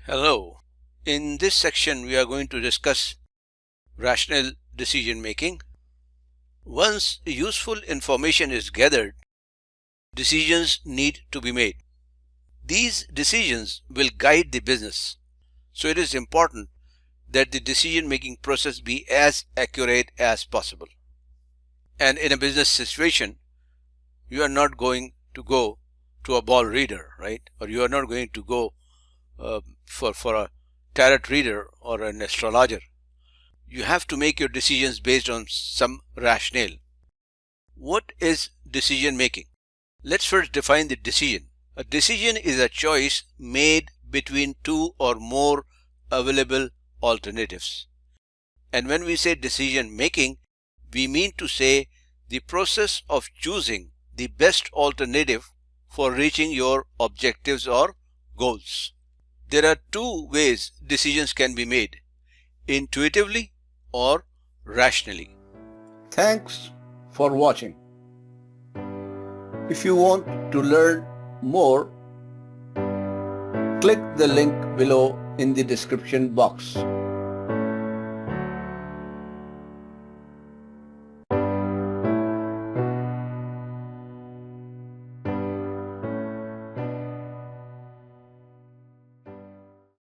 Hello. In this section, we are going to discuss rational decision making. Once useful information is gathered, decisions need to be made. These decisions will guide the business. So it is important that the decision making process be as accurate as possible. And in a business situation, you are not going to go to a ball reader, right? Or you are not going to go for a tarot reader or an astrologer. You have to make your decisions based on some rationale. What is decision making? Let's first define the decision. A decision is a choice made between two or more available alternatives. And when we say decision making, we mean to say the process of choosing the best alternative for reaching your objectives or goals. There are two ways decisions can be made: intuitively or rationally. Thanks for watching. If you want to learn more, click the link below in the description box.